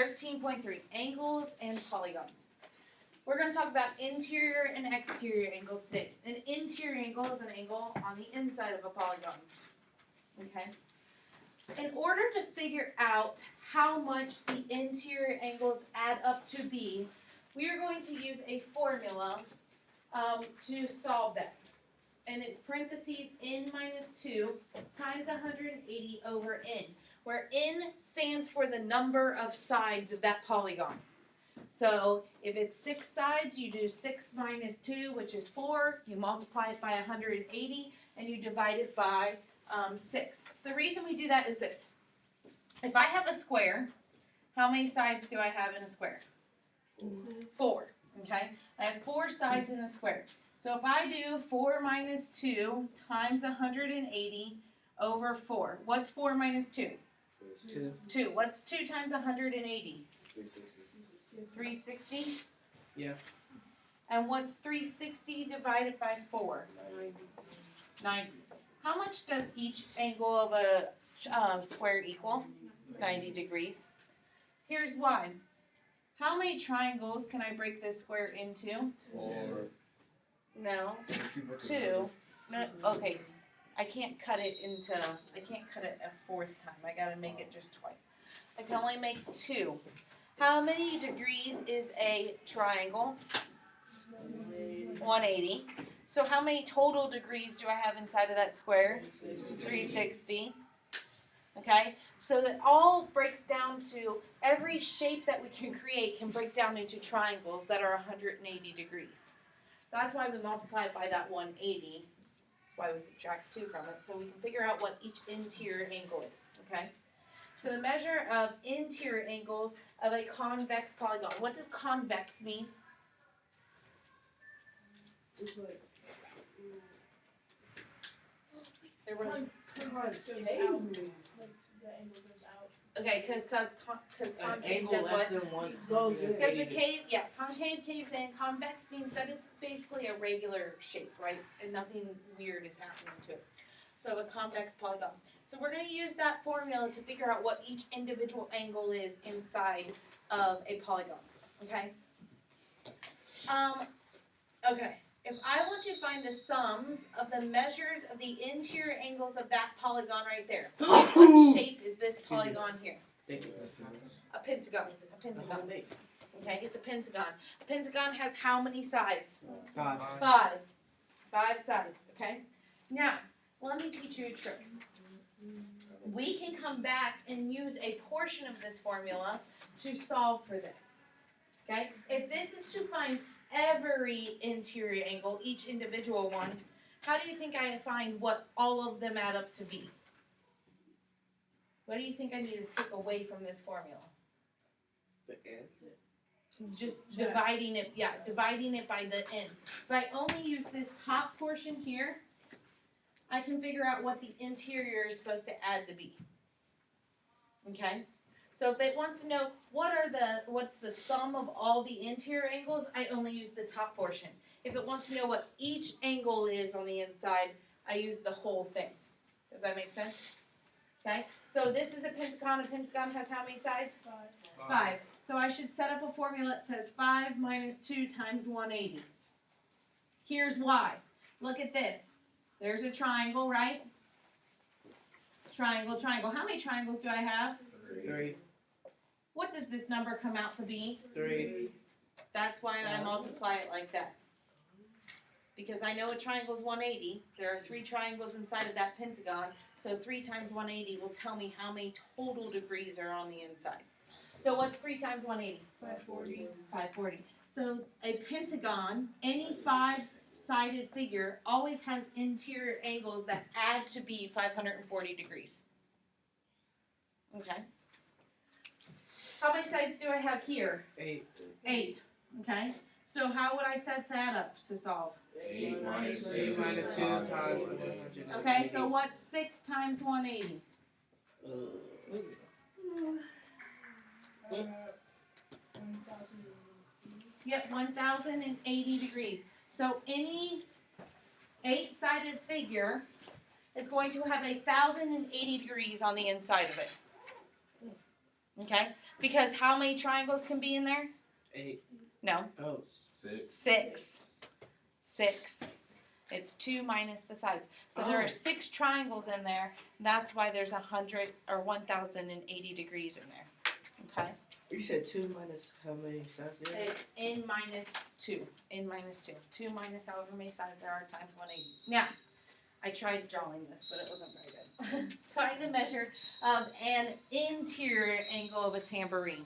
13.3, angles and polygons. We're going to talk about interior and exterior angles today. An interior angle is an angle on the inside of a polygon. Okay? In order to figure out how much the interior angles add up to be, we are going to use a formula to solve that. And it's parentheses n minus 2 times 180 over n, where n stands for the number of sides of that polygon. So if it's 6 sides, you do 6 minus 2, which is 4. You multiply it by 180, and you divide it by 6. The reason we do that is this. If I have a square, how many sides do I have in a square? 4. Okay? I have 4 sides in a square. So if I do 4 minus 2 times 180 over 4, what's 4 minus 2? 2. What's 2 times 180? 360? Yeah. And what's 360 divided by 4? 90. How much does each angle of a square equal? 90 degrees. Here's why. How many triangles can I break this square into? 4. No. 2. No. Okay. I can't cut it a 4th time. I gotta make it just twice. I can only make 2. How many degrees is a triangle? 180. So how many total degrees do I have inside of that square? 360. Okay? So that all breaks down to, every shape that we can create can break down into triangles that are 180 degrees. That's why we multiply it by that 180. That's why we subtract 2 from it. So we can figure out what each interior angle is. Okay? So the measure of interior angles of a convex polygon. What does convex mean? There was okay, because concave does what? Because the concave caves in. Convex means that it's basically a regular shape, right? And nothing weird is happening to it. So a convex polygon. So we're going to use that formula to figure out what each individual angle is inside of a polygon. Okay? Okay. If I want to find the sums of the measures of the interior angles of that polygon right there, what shape is this polygon here? A pentagon. A pentagon. Okay, it's a pentagon. A pentagon has how many sides? 5. 5 sides, okay? Now, let me teach you a trick. We can come back and use a portion of this formula to solve for this. Okay? If this is to find every interior angle, each individual one, how do you think I find what all of them add up to be? What do you think I need to take away from this formula? The n? Just dividing it by the n. If I only use this top portion here, I can figure out what the interior is supposed to add to be. Okay? So if it wants to know what's the sum of all the interior angles, I only use the top portion. If it wants to know what each angle is on the inside, I use the whole thing. Does that make sense? Okay? So this is a pentagon. A pentagon has how many sides? 5. So I should set up a formula that says 5 minus 2 times 180. Here's why. Look at this. There's a triangle, right? Triangle, triangle. How many triangles do I have? 3. What does this number come out to be? 3. That's why I multiply it like that. Because I know a triangle is 180. There are 3 triangles inside of that pentagon. So 3 times 180 will tell me how many total degrees are on the inside. So what's 3 times 180? 540. 540. So a pentagon, any 5-sided figure, always has interior angles that add to be 540 degrees. Okay. How many sides do I have here? 8. 8. Okay. So how would I set that up to solve? 8 minus 2 times 180. Okay, so what's 6 times 180? Yep, 1,080 degrees. So any 8-sided figure is going to have 1,080 degrees on the inside of it. Okay? Because how many triangles can be in there? 8. No. Oh. 6. It's 2 minus the sides. So there are 6 triangles in there. That's why there's 100 or 1,080 degrees in there. Okay? You said 2 minus how many sides there? It's n minus 2. N minus 2. 2 minus however many sides there are times 180. Now, I tried drawing this, but it wasn't very good. Find the measure of an interior angle of a tambourine.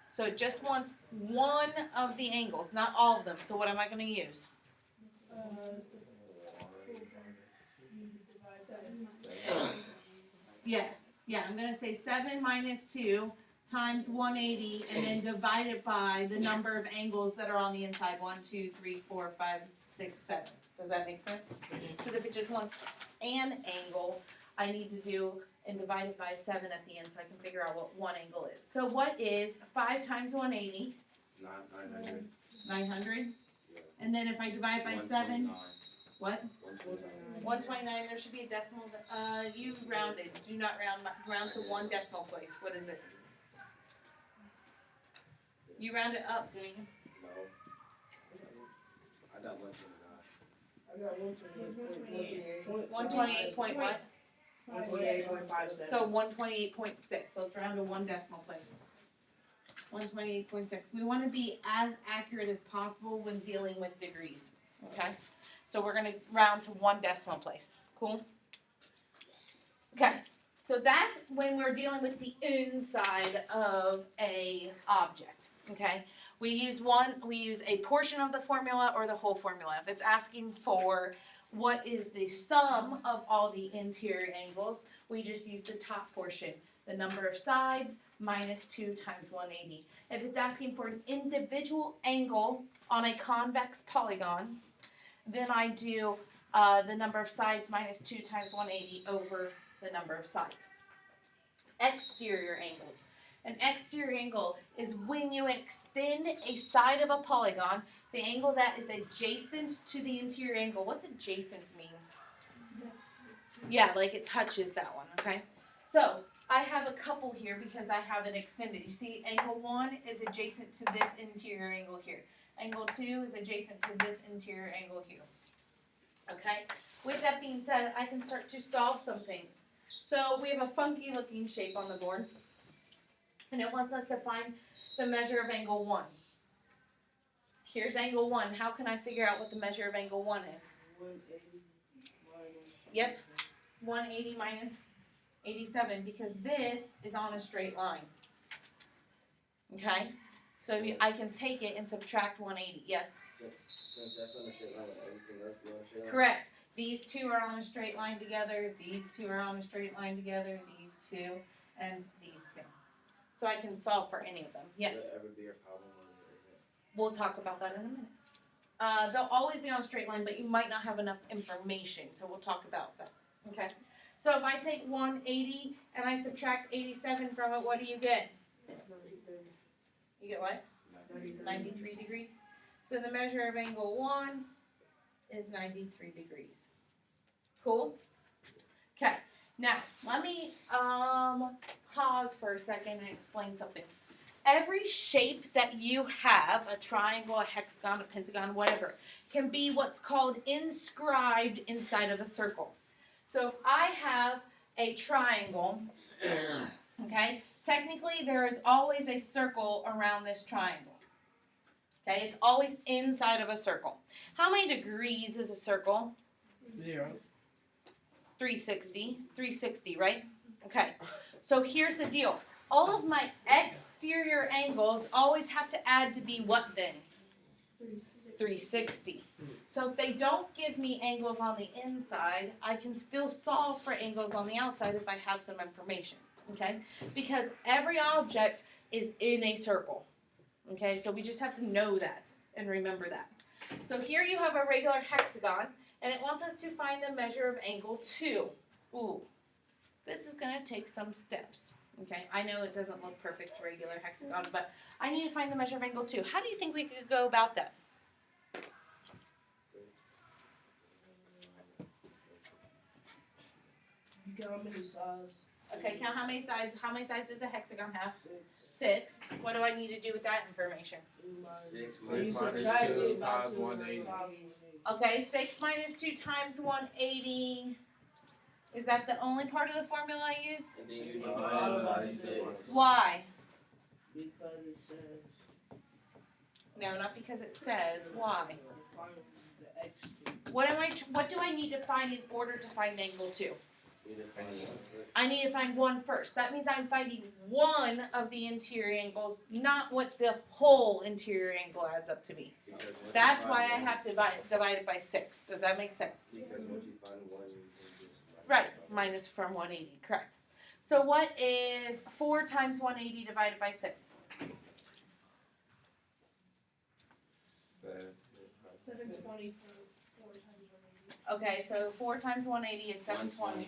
So it just wants one of the angles, not all of them. So what am I going to use? Yeah, I'm going to say 7 minus 2 times 180 and then divide it by the number of angles that are on the inside. 1, 2, 3, 4, 5, 6, 7. Does that make sense? Because if it just wants an angle, I need to do and divide it by 7 at the end so I can figure out what one angle is. So what is 5 times 180? 900. 900. Yeah. And then if I divide by 7, what? 129. 129. There should be a decimal. You rounded. Do not round to one decimal place. What is it? You round it up, didn't you? No. I got 129. I got 128. 128 point what? 128.57. So 128.6. So let's round to one decimal place. 128.6. We want to be as accurate as possible when dealing with degrees. Okay? So we're going to round to one decimal place. Cool? Okay. So that's when we're dealing with the inside of a object. Okay? We use a portion of the formula or the whole formula. If it's asking for what is the sum of all the interior angles, we just use the top portion, the number of sides minus 2 times 180. If it's asking for an individual angle on a convex polygon, then I do the number of sides minus 2 times 180 over the number of sides. Exterior angles. An exterior angle is when you extend a side of a polygon, the angle that is adjacent to the interior angle. What's adjacent mean? Yeah, like it touches that one, okay? So, I have a couple here because I have it extended. You see, angle 1 is adjacent to this interior angle here. Angle 2 is adjacent to this interior angle here. Okay? With that being said, I can start to solve some things. So, we have a funky looking shape on the board. And it wants us to find the measure of angle 1. Here's angle 1. How can I figure out what the measure of angle 1 is? 180 minus. Yep. 180 minus 87 because this is on a straight line. Okay? So I can take it and subtract 180. Yes? Since that's on a straight line, everything else be on a straight line? Correct. These two are on a straight line together. These two are on a straight line together. These two and these two. So I can solve for any of them. Yes? Will there ever be a problem with it? We'll talk about that in a minute. They'll always be on a straight line, but you might not have enough information, so we'll talk about that. Okay? So if I take 180 and I subtract 87 from it, what do you get? You get what? 93 degrees. So the measure of angle 1 is 93 degrees. Cool? Okay. Now, let me pause for a second and explain something. Every shape that you have, a triangle, a hexagon, a pentagon, whatever, can be what's called inscribed inside of a circle. So if I have a triangle, okay, technically there is always a circle around this triangle. Okay, it's always inside of a circle. How many degrees is a circle? 0. 360. 360, right? Okay. So here's the deal. All of my exterior angles always have to add to be what then? 360. So if they don't give me angles on the inside, I can still solve for angles on the outside if I have some information. Okay? Because every object is in a circle. Okay? So we just have to know that and remember that. So here you have a regular hexagon, and it wants us to find the measure of angle 2. Ooh. This is going to take some steps. Okay, I know it doesn't look perfect regular hexagon, but I need to find the measure of angle 2. How do you think we could go about that? You got how many sides? Okay, count how many sides. How many sides does a hexagon have? 6. What do I need to do with that information? Six So you minus subtract two it by times 2 180. Okay, 6 minus 2 times 180. Is that the only part of the formula I use? And then you Divide divide by by six. 6. Why? Because it says. No, not because it says. Why? Find the x two. What do I need to find in order to find angle 2? You just find one first. I need to find one first. That means I'm finding one of the interior angles, not what the whole interior angle adds up to be. Because once you That's find why I one- have to divide it by 6. Does that make sense? Because once you find one, you can just. Right, minus from 180, correct. So what is 4 times 180 divided by 6? 720 for 4 times 180. Okay, so 4 times 180 is 720.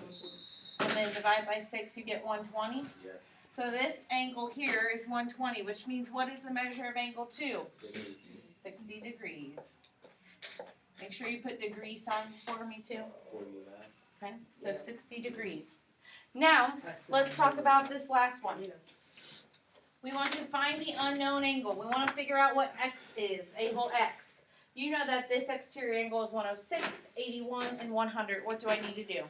And then divide by 6, you get 120. Yes. So this angle here is 120, which means what is the measure of angle 2? 60 degrees. Make sure you put degree signs for me too. 49. Okay, so 60 degrees. Now, let's talk about this last one. We want to find the unknown angle. We want to figure out what x is, angle x. You know that this exterior angle is 106, 81, and 100. What do I need to do?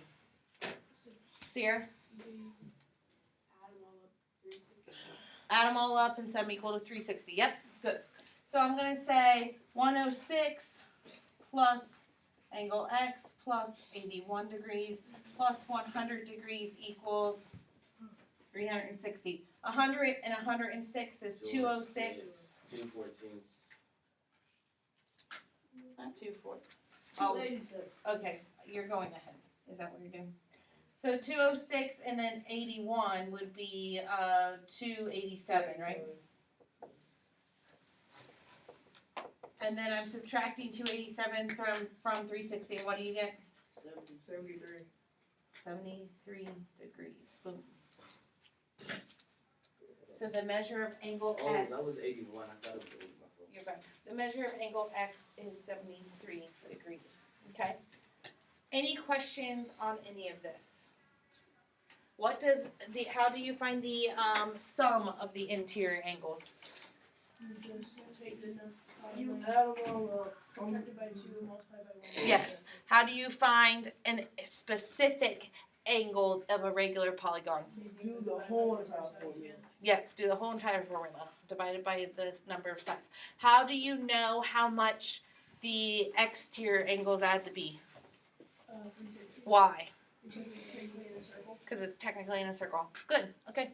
Sierra? Add them all up and sum equal to 360. Yep, good. So I'm going to say 106 plus angle x plus 81 degrees plus 100 degrees equals 360. 100 and 106 is 206. 214. Not 240. Oh, okay. You're going ahead. Is that what you're doing? So 206 and then 81 would be 287, right? And then I'm subtracting 287 from 360. What do you get? 73. 73 degrees. Boom. So the measure of angle Oh, x. that was 81. I thought it was 80. My fault. You're fine. The measure of angle x is 73 degrees. Okay? Any questions on any of this? How do you find the sum of the interior angles? You just take the You side add them all up. subtracted by 2, multiplied by 1. Yes. How do you find a specific angle of a regular polygon? Do the whole entire formula. Yep, do the whole entire formula divided by the number of sides. How do you know how much the exterior angles add to be? 360. Why? Because it's technically in a circle. Because it's technically in a circle. Good. Okay.